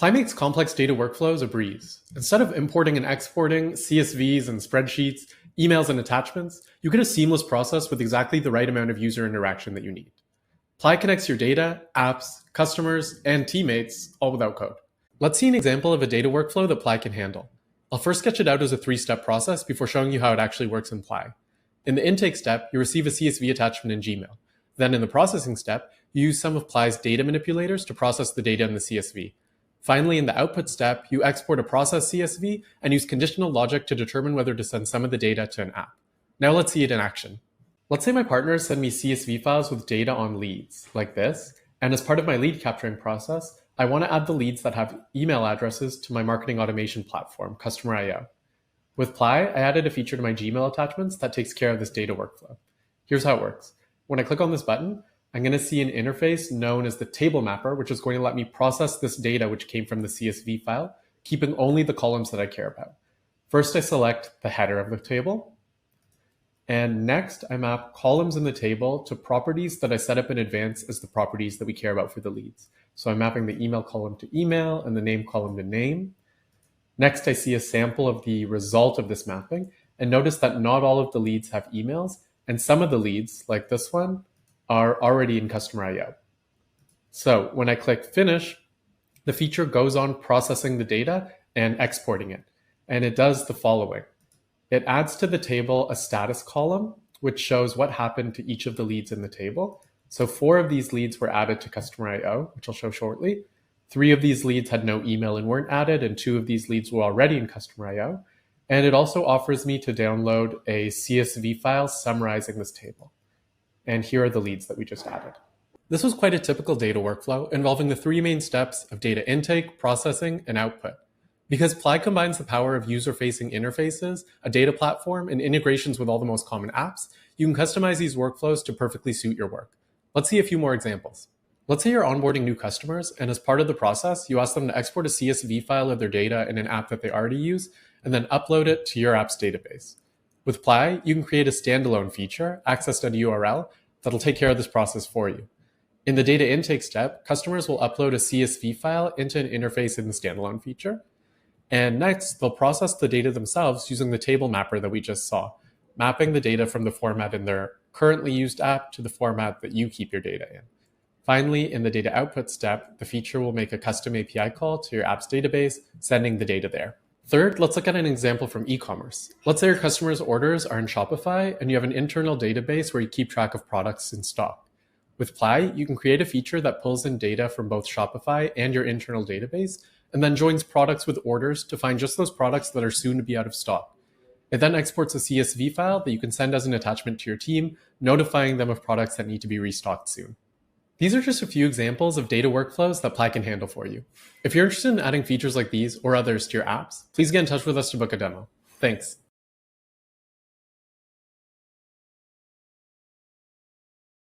Apply makes complex data workflows a breeze. Instead of importing and exporting CSVs and spreadsheets, emails and attachments, you get a seamless process with exactly the right amount of user interaction that you need. Apply connects your data, apps, customers, and teammates all without code. Let's see an example of a data workflow that Apply can handle. I'll first sketch it out as a 3-step process before showing you how it actually works in Apply. In the intake step, you receive a CSV attachment in Gmail. Then in the processing step, you use some of Apply's data manipulators to process the data in the CSV. Finally, in the output step, you export a processed CSV and use conditional logic to determine whether to send some of the data to an app. Now let's see it in action. Let's say my partners send me CSV files with data on leads, like this, and as part of my lead capturing process, I want to add the leads that have email addresses to my marketing automation platform, Customer.io. With Apply, I added a feature to my Gmail attachments that takes care of this data workflow. Here's how it works. When I click on this button, I'm going to see an interface known as the table mapper, which is going to let me process this data which came from the CSV file, keeping only the columns that I care about. First, I select the header of the table. And next, I map columns in the table to properties that I set up in advance as the properties that we care about for the leads. So I'm mapping the email column to email and the name column to name. Next, I see a sample of the result of this mapping. And notice that not all of the leads have emails, and some of the leads, like this one, are already in Customer.io. So when I click Finish, the feature goes on processing the data and exporting it. And it does the following. It adds to the table a status column, which shows what happened to each of the leads in the table. So 4 of these leads were added to Customer.io, which I'll show shortly. 3 of these leads had no email and weren't added, and 2 of these leads were already in Customer.io. And it also offers me to download a CSV file summarizing this table. And here are the leads that we just added. This was quite a typical data workflow involving the 3 main steps of data intake, processing, and output. Because Apply combines the power of user-facing interfaces, a data platform, and integrations with all the most common apps, you can customize these workflows to perfectly suit your work. Let's see a few more examples. Let's say you're onboarding new customers, and as part of the process, you ask them to export a CSV file of their data in an app that they already use, and then upload it to your app's database. With Apply, you can create a standalone feature, accessed at a URL, that'll take care of this process for you. In the data intake step, customers will upload a CSV file into an interface in the standalone feature. And next, they'll process the data themselves using the table mapper that we just saw, mapping the data from the format in their currently used app to the format that you keep your data in. Finally, in the data output step, the feature will make a custom API call to your app's database, sending the data there. Third, let's look at an example from e-commerce. Let's say your customers' orders are in Shopify and you have an internal database where you keep track of products in stock. With Apply, you can create a feature that pulls in data from both Shopify and your internal database, and then joins products with orders to find just those products that are soon to be out of stock. It then exports a CSV file that you can send as an attachment to your team, notifying them of products that need to be restocked soon. These are just a few examples of data workflows that Apply can handle for you. If you're interested in adding features like these or others to your apps, please get in touch with us to book a demo. Thanks.